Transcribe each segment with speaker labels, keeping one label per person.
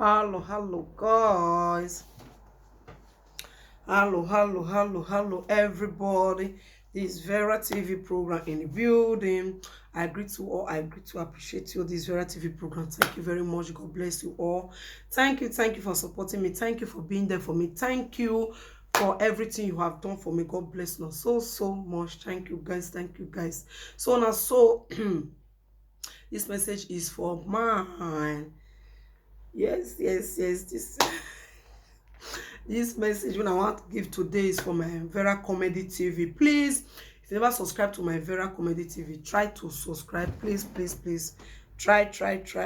Speaker 1: Hello, guys. Hello, everybody. This Vera TV program in the building. I greet to all. I greet to appreciate you. This Vera TV program. Thank you very much. God bless you all. Thank you for supporting me. Thank you for being there for me. Thank you for everything you have done for me. God bless you so much. Thank you, guys. Thank you, guys. So now, this message is for mine. Yes. This message when I want to give today is for my Vera Comedy TV. Please, if you never subscribe to my Vera Comedy TV, try to subscribe. Please. Try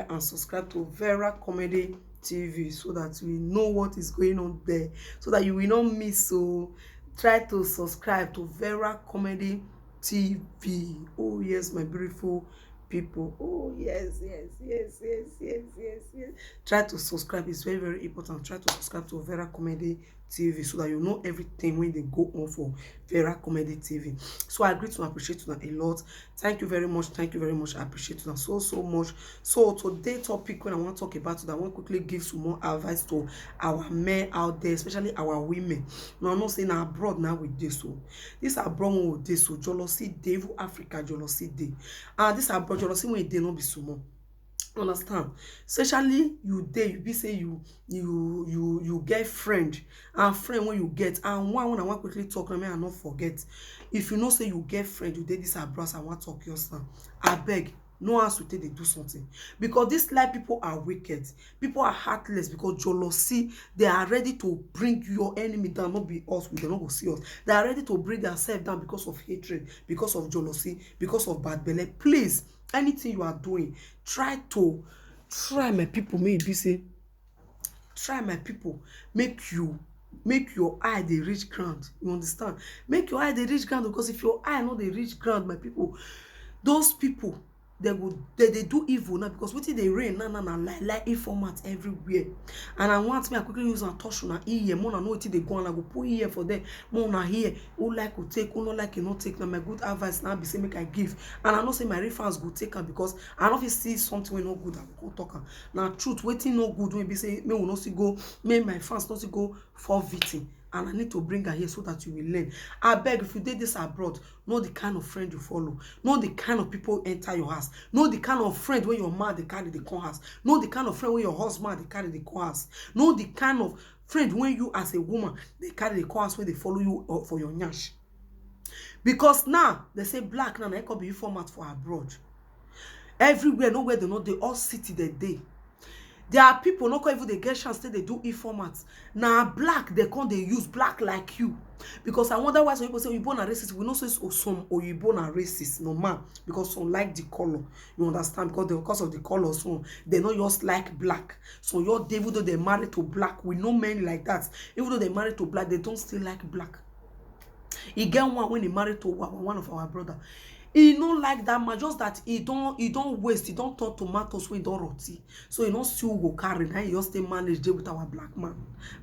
Speaker 1: and subscribe to Vera Comedy TV so that we know what is going on there. So that you will not miss. So try to subscribe to Vera Comedy TV. Oh yes, my beautiful people. Oh yes. Try to subscribe. It's very important. Try to subscribe to Vera Comedy TV so that you know everything when they go on for Vera Comedy TV. So I agree to appreciate you a lot. Thank you very much. I appreciate you so much. So today's topic when I want to talk about it, I want to quickly give some more advice to our men out there, especially our women. Now I'm not saying abroad now with this. So this abroad with this. So jealousy day, even Africa jealousy day. And this abroad jealousy when it day not be so more. Understand, especially you dey you be say you get friend and friend when you get and one when I want quickly talk na me I not forget. If you know say you get friend you dey this abroad I want talk your son abeg no ask to take dey do something because this life people are wicked, people are heartless because jealousy they are ready to bring your enemy down, not be us, we don't go see us. They are ready to bring themselves down because of hatred, because of jealousy, because of bad belly. Please, anything you are doing, try my people, may be say try my people, make your eye dey reach ground. You understand, make your eye dey reach ground because if your eye no dey reach ground, my people, those people they do evil now because wetin dey rain now lie informant everywhere. And I want me I quickly use and touch on ear more know wetin dey go on. I go put ear for them more na here who like to take, who not like you not take. Now my good advice now be say make I give, and I know say my real fans go take am because I know if you see something wey no good I go talk am. Now truth wetin no good when be say me will not see go, me my fans not see go for victim. And I need to bring her here so that you will learn. I beg, if you did this abroad, know the kind of friend you follow. Know the kind of people enter your house. Know the kind of friend when your man they carry the con house. Know the kind of friend when your husband they carry the con house. Know the kind of friend when you as a woman they carry the con house when they follow you for your nyash. Because now they say black now they could be format for abroad. Everywhere, nowhere they know they all city the day. There are people not even they get chance they do e-formats. Now black they can't they use black like you. Because I wonder why some people say Oyibo na racist. We know say some Oyibo na racist, no man. Because some like the color. You understand? Because of the color, so they not just like black. So your even though they're married to black, we know men like that. Even though they're married to black, they don't still like black. He get one when he married to one of our brother. He don't like that man, just that he don't waste, he don't turn tomatoes when he don't roti. So he don't still go carry, now he just stay manage there with our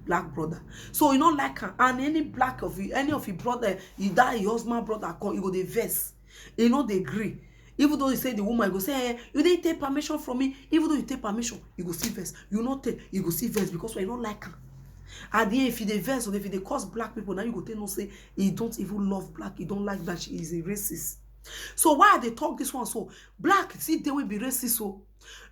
Speaker 1: black brother. So he don't like her. And any of his brother, he die, his husband brother come, he go the verse. He know they agree. Even though he say the woman go say, hey, you didn't take permission from me. Even though you take permission, you go see verse. You not take, you go see verse because we don't like her. At the end, if he dey verse or if he dey cause black people, now you go tell no say he don't even love black, he don't like that, she is a racist. So why they talk this one? So black see they will be racist, so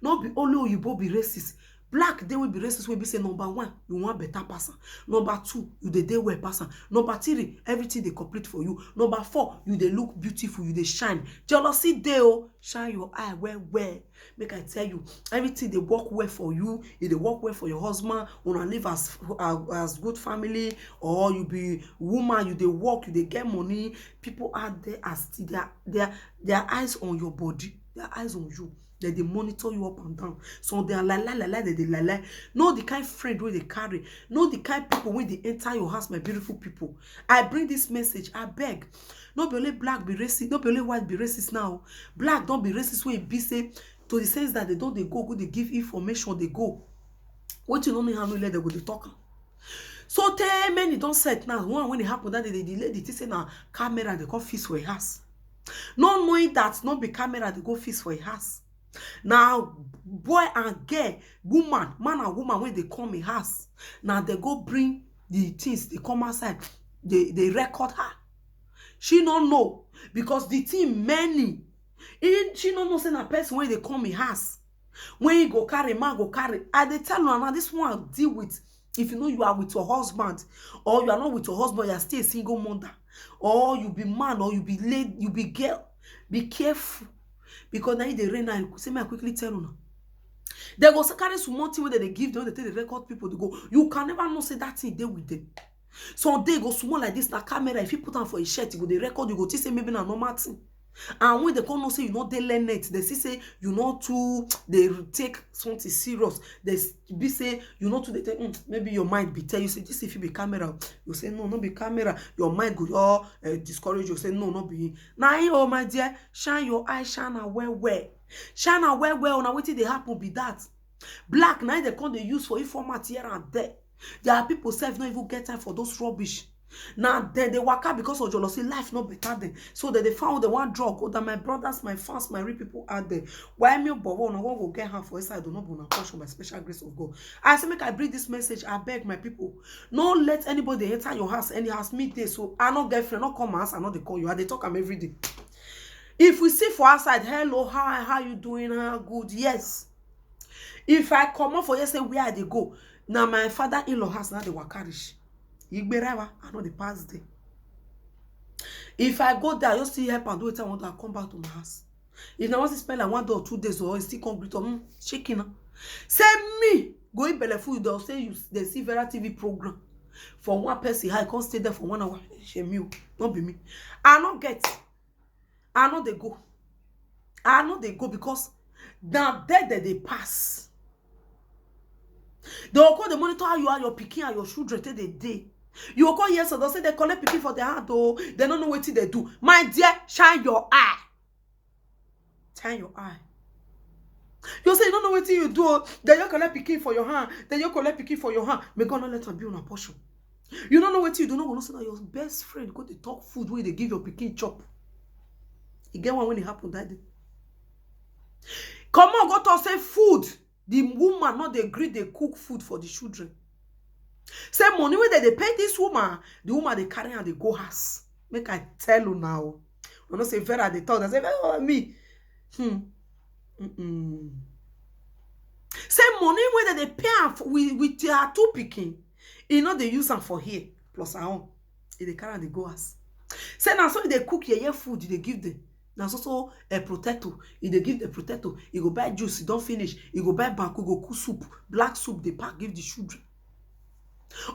Speaker 1: not be only Oyibo be racist. Black they will be racist. Will be say number one, you want better person. Number two, you the day well person. Number three, everything they complete for you. Number four, you they look beautiful, you they shine. Jealousy they shine your eye well. Make I tell you, everything they work well for you. If they work well for your husband, wanna live as good family, or you be woman, you they work, you they get money. People out there as their eyes on your body, their eyes on you. They monitor you up and down. So they are like they lie. Know the kind of friend where they carry. Know the kind of people when they enter your house, my beautiful people. I bring this message. I beg. Not be only black be racist. Not be only white be racist now. Black don't be racist when it be say to the sense that they don't they go they give information they go. What you know me how no let them go they talk. So tell many don't set now. One when it happened that they delay the say now camera they come fix for a house. Not knowing that not be camera they go fix for a house. Now, boy and girl, woman, man and woman, when they come in house, now they go bring the things, they come outside, they record her. She don't know because the thing many. She don't know say na person when they come in house. When you go carry, man go carry. I they tell you now this one deal with. If you know you are with your husband, or you are not with your husband, you are still a single mother, or you be man, or you be lady, you be girl. Be careful. Because now they rain now. Say me I quickly tell you now. They go carry some money where they give them, they take the record people to go. You can never know say that thing they with them. Some day go small like this, na camera. If you put on for a shirt, you go they record, you go to say maybe na normal thing. And when they come no say you not they learn it, they say you not too they take something serious. They be say you not too they take maybe your mind be tell you say this if you be camera, you say no be camera. Your mind go all discourage you say no be. Now oh my dear, shine your eye, shine a well. Shine a well. Now what they happen be that black now they come they use for informat here and there. There are people self not even get time for those rubbish. Now they work out because of jealousy, life not better than so that they found the one drug. Oh, that my brothers, my fans, my real people out there. Why me but one will get her for inside? Do not be portion by special grace of God. I say make I bring this message. I beg my people, don't let anybody enter your house. Any house meet there. So I not get friend, not come house, I not they call you. I they talk them every day. If we see for outside, hello, how you doing? How good? Yes. If I come up for you, say where they go. Now my father-in-law has now the wakarish. I know the past day. If I go there, you still help and do it. I want to come back to my house. If I want to spend like 1 day or 2 days, or still complete, shaking. Say me go in Bellefou, they'll say you they see Vera TV program for one person. I can't stay there for 1 hour. Shame not be me. I not get. I know they go. I know they go because now there they pass. They will call the monitor how you are, your picking and your children till the day. You will call yes, so they'll say they collect picking for their hand, oh, they don't know what they do. My dear, shine your eye. Shine your eye. You say you don't know what you do, then you collect picking for your hand, then you collect picking for your hand. May God not let them be on a portion. You don't know what you do, not going to say that your best friend go to talk food where they give your picking chop. You get one when it happened that day. Come on, go to say food. The woman not they agree they cook food for the children. Say money where they pay this woman, the woman they carry and they go house. Make I tell you now. I not say Vera they thought I say oh, me. Say money where they pay with their 2 picking. You know they use them for here plus our own. They carry and they go house. Say now so they cook your food they give them. Now also a potato. If they give the potato, you go buy juice, you don't finish. You go buy banku, go cook soup, black soup, they pack, give the children.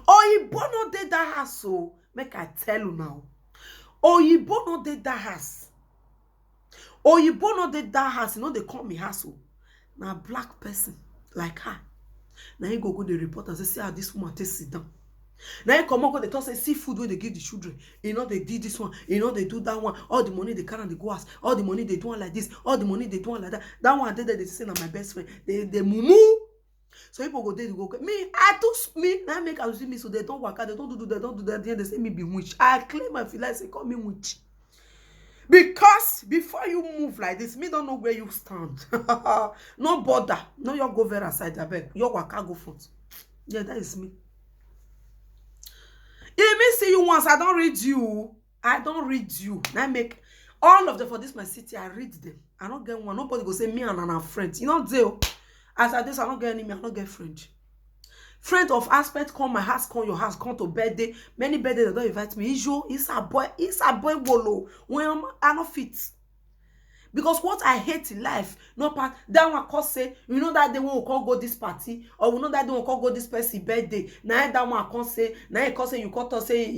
Speaker 1: Oh, you born not did that house, so make I tell you now. Oh, you born not did that house. Oh, you born not did that house, you know they call me hustle. Now black person like her. Now you go the report and say, see how this woman takes sit down. Now you come up, they talk say seafood where they give the children. You know they did this one, you know they do that one. All the money they carry and they go ask. All the money they do one like this, all the money they do one like that. That one they say na my best friend. They mumu. So people go there, they go me. I do me. Now make I see me so they don't work out. They don't do that. They say me be witch. I claim my feel like say call me witch. Because before you move like this, me don't know where you stand. No bother. No, you go Vera side. I beg. Your waka go front. Yeah, that is me. If me see you once, I don't read you. I don't read you. I make all of them for this my city. I read them. I don't get one. Nobody go say me and our friends. You know deal. As I this, I don't get enemy. I don't get friend. Friend of aspect come my house, come your house, come to birthday. Many birthday they don't invite me. It's a boy bolo. When I not fit. Because what I hate in life, no part that one cause say, you know that they won't call go this party, or you know that they won't call go this person birthday. Now that one can say, now you can say you call to say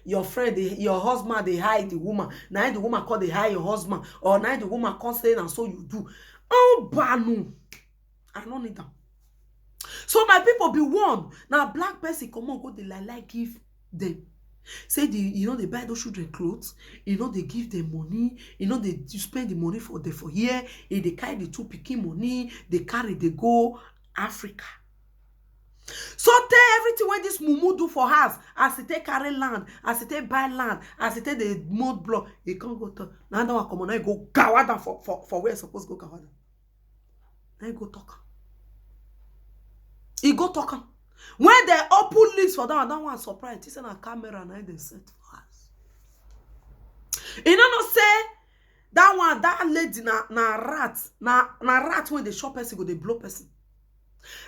Speaker 1: your friend, your husband they hide the woman. Now the woman call they hide your husband, or now the woman can say and so you do. Oh banu, I don't need them. So my people be warned. Now black person come on go they like give them. Say you know they buy those children clothes, you know they give them money, you know they spend the money for here, if they carry the 2 picking money, they carry they go Africa. So tell everything when this mumu do for us, as it take carry land, as it take buy land, as it take the mud block, it can't go to now that one come on, I go gawada for where it's supposed to go gawada. Then he go talk. He go talk. When they open lips for that one surprise. He said a camera and they set for us. You know say that one, that lady na rat. Na rat when they shop person go they blow person.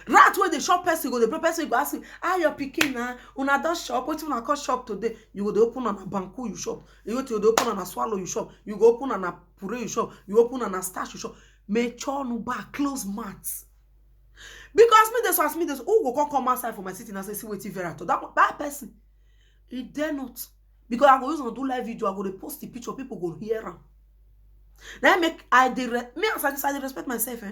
Speaker 1: Rat when they shop person go they blow person go ask you, your picking na una don shop. What you call shop today? You go they open on a banku you shop. You go to open on a swallow you shop. You go open on a puree you shop. You open on a stash you shop. Make sure no back close mats. Because me this was me this who go come outside for my city and say see what Vera to that person. He dare not. Because I go use on do live video, I go to post the picture, people go hear am. Then me as I respect myself,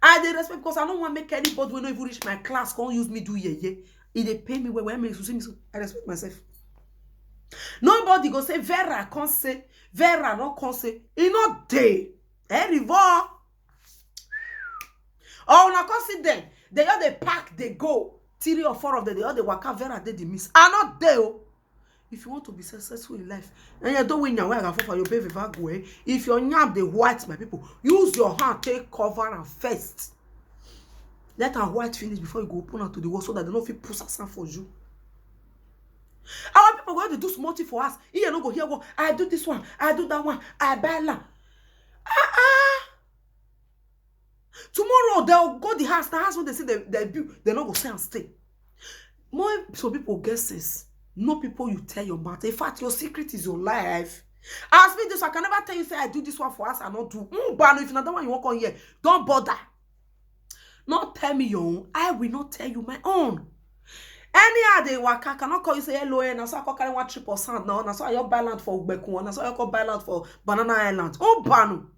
Speaker 1: I dey respect because I don't want to make anybody when no even reach my class can't use me do ye. If they pay me when me so I respect myself. Nobody go say Vera can't say Vera not can't say it not day. River. Oh, na can't see them. They all they pack, they go. 3 or 4 of them, they all they waka Vera they miss. Are not there. If you want to be successful in life, and you don't win your way for your baby go. If your nyam the white, my people, use your hand, take cover and first. Let her white finish before you go open out to the world so that they don't feel push aside for you. Our people going to do smarty for us. You don't go here, go, I do this one, I do that one, I buy land. Tomorrow they'll go the house when they say they build, they're not going to say and stay. More so people get sense. No people you tell your matter. In fact, your secret is your life. Ask me this, I can never tell you say I do this one for us and not do. But if not the one you walk on here, don't bother. Not tell me your own. I will not tell you my own. Any other waka cannot call you say hello and I saw I carry 1 3% now. And I saw your buy land for Ubeku and I saw you buy land for Banana Island. Oh banu.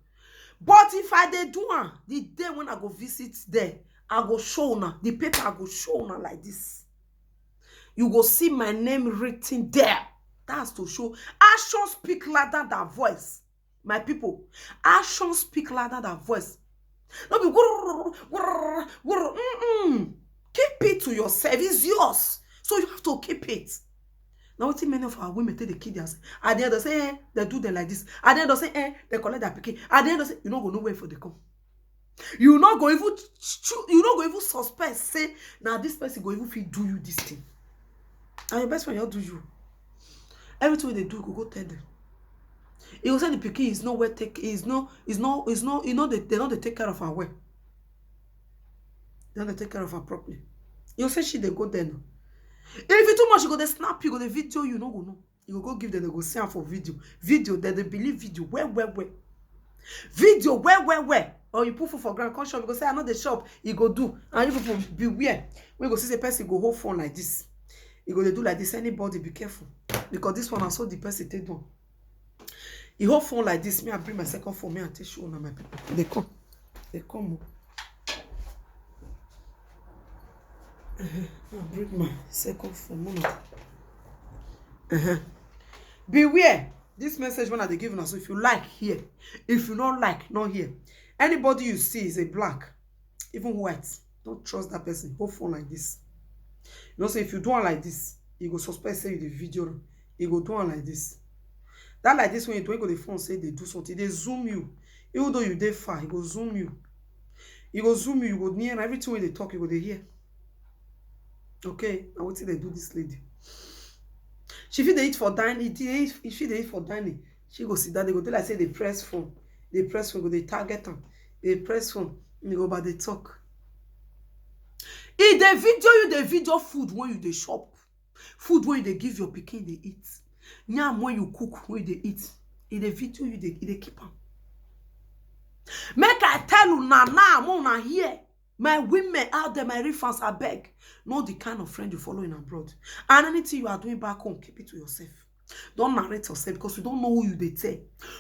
Speaker 1: But if I did do one, the day when I go visit there, I go show now. The paper I go show now like this. You go see my name written there. That's to show. Action speak louder than voice. My people. Action speak louder than voice. Don't be keep it to yourself. It's yours. So you have to keep it. Now, what many of our women take the kids at the end they say, they do them like this. At the end they say, they collect their picking. At the end they say, you not go nowhere for the come. You not go even suspect, say, now this person go even feel do you this thing. And your best friend, you do you. Everything they do, go tell them. He will say the picking is nowhere take, they're not they take care of her well. They don't take care of her properly. You say she they go there now. If it's too much, you go they snap, you go the video, you know go no. You go give them, they go send for video. Video, that they believe video. Where? Video, where? Or you put for grand shop, you go say, I know the shop, you go do. And you go beware. When you go see the person go hold phone like this. You go to do like this. Anybody be careful. Because this one I saw the person take one. You hold phone like this. Me, I bring my second phone. Me, I take show on my people. They come. I bring my second phone. Beware. This message when they give us. So if you like, here. If you don't like, not here. Anybody you see is a black, even white. Don't trust that person. Hold phone like this. You know, so if you do one like this, you go suspect say you the video. You go do one like this. That like this when you do, you go the phone say they do something. They zoom you. Even though you dey far, you go zoom you. You go zoom you. You go near everything when they talk, you go they hear. Okay, now what did they do this lady? She feel they eat for dining. If she they eat for dining, she go sit down. They go do like say they press phone. They press phone. Go they target them. They press phone. They go but they talk. If they video you, the video food when you they shop, food when you they give your pikin they eat. Nyam when you cook when they eat. If they video you, they keep them. Make I tell you now, I'm on here. My women out there, my refans, I beg. Know the kind of friend you follow in abroad. And anything you are doing back home, keep it to yourself. Don't narrate yourself because you don't know who you they tell.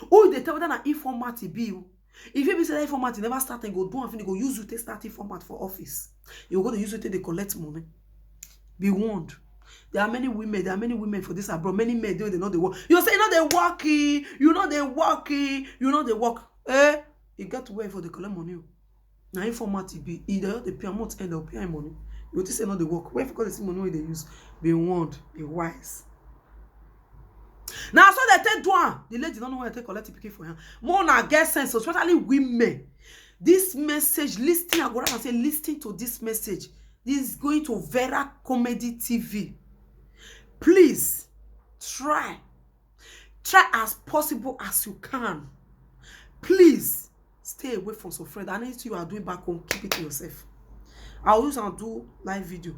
Speaker 1: Who they tell whether an informat be you. If you be say that informat, you never start and go do and go use you to start informat for office. You go to use it to they collect money. Be warned. There are many women for this abroad. Many men they know they work. You say, you know they working, you know they work. You got to wait for the collect money. Now informat be either they pay a month and they'll pay money. You say no they work. Where because they see money they use. Be warned, be wise. Now so they take one. The lady don't know where they take collect picking for him. More na get sense, especially women. This message, listen, I go around and say, listen to this message. This is going to Vera Comedy TV. Please try as possible as you can. Please stay away from some friends. And anything you are doing back home, keep it to yourself. I'll use and do live video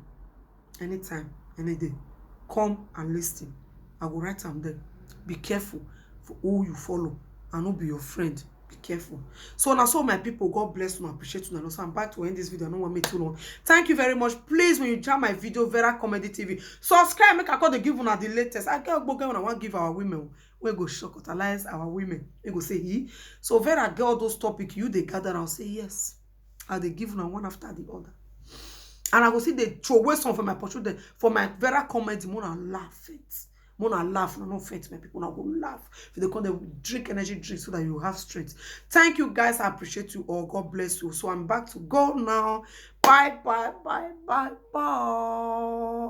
Speaker 1: anytime, any day. Come and listen. I will write them there. Be careful for who you follow and who be your friend. Be careful. So now, so my people, God bless you and appreciate you. And also, I'm back to end this video. I don't want me too long. Thank you very much. Please, when you jam my video, Vera Comedy TV, subscribe. Make I call the give one at the latest. I get when I want to give our women. We go shocktalize our women. We go say he. So Vera get all those topics. You they gather and say yes. And they give one after the other. And I go see they throw away some for my portrait for my Vera Comedy. More and laugh it. Mona laugh, no faint, my people. Now go laugh. If they come, they drink energy drink so that you have strength. Thank you guys. I appreciate you all. God bless you. So I'm back to go now. Bye, bye, bye, bye, bye.